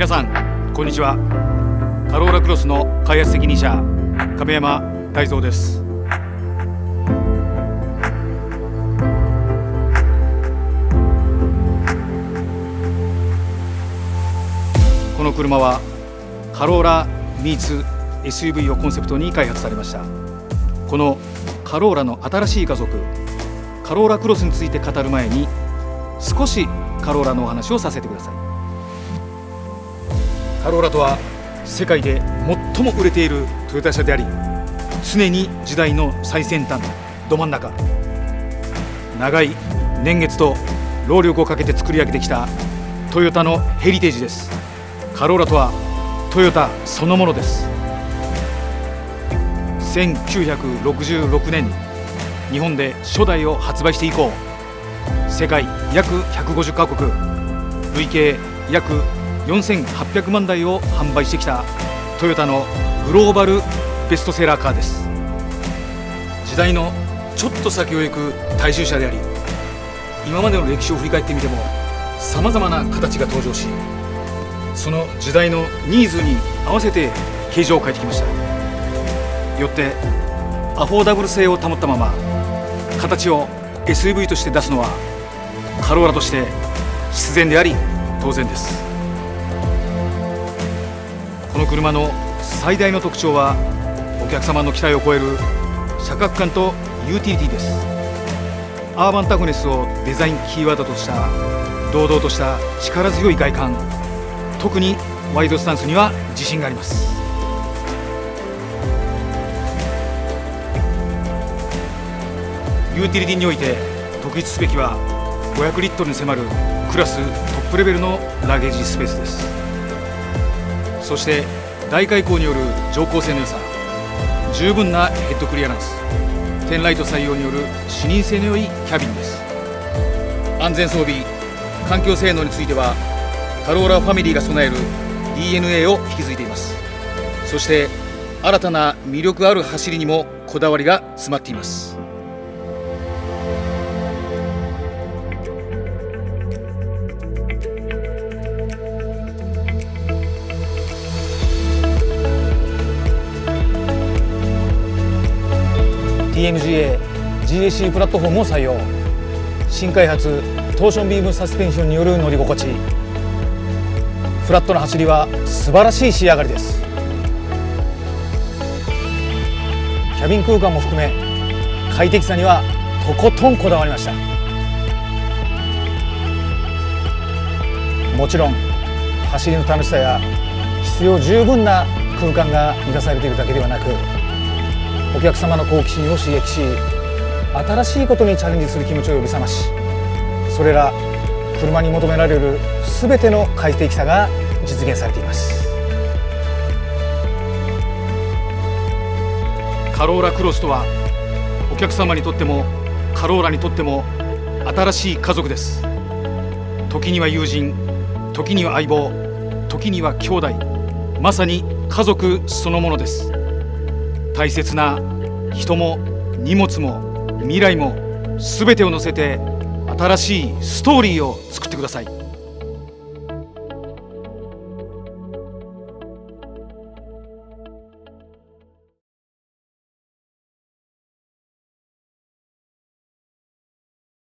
皆さんこんにちは。カローラクロスの開発責任者亀山大蔵です。この車はカローラミーツ SUV をコンセプトに開発されました。このカローラの新しい家族カローラクロスについて語る前に少しカローラのお話をさせてください。カローラとは世界で最も売れているトヨタ車であり、常に時代の最先端ど真ん中、長い年月と労力をかけて作り上げてきたトヨタのヘリテージです。カローラとはトヨタそのものです。1966年に日本で初代を発売して以降、世界約150カ国、累計約4800万台を販売してきたトヨタのグローバルベストセラーカーです。時代のちょっと先を行く大衆車であり、今までの歴史を振り返ってみてもさまざまな形が登場し、その時代のニーズに合わせて形状を変えてきました。よってアフォーダブル性を保ったまま形を SUV として出すのはカローラとして必然であり当然です。この車の最大の特徴はお客様の期待を超える車格感とユーティリティです。アーバンタフネスをデザインキーワードとした堂々とした力強い外観、特にワイドスタンスには自信があります。ユーティリティにおいて特筆すべきは500リットルに迫るクラストップレベルのラゲージスペースです。そして大開口による乗降性の良さ、十分なヘッドクリアランス、テンライト採用による視認性の良いキャビンです。安全装備、環境性能についてはカローラファミリーが備える DNA を引き継いでいます。そして新たな魅力ある走りにもこだわりが詰まっています。TMGA GAC プラットフォームを採用。新開発トーションビームサスペンションによる乗り心地、フラットな走りは素晴らしい仕上がりです。キャビン空間も含め快適さにはとことんこだわりました。もちろん走りの楽しさや必要十分な空間が満たされているだけではなく、お客様の好奇心を刺激し、新しいことにチャレンジする気持ちを呼び覚まし、それら車に求められる全ての快適さが実現されています。カローラクロスとはお客様にとってもカローラにとっても新しい家族です。時には友人、時には相棒、時には兄弟、まさに家族そのものです。大切な人も荷物も未来も全てを乗せて新しいストーリーを作ってください。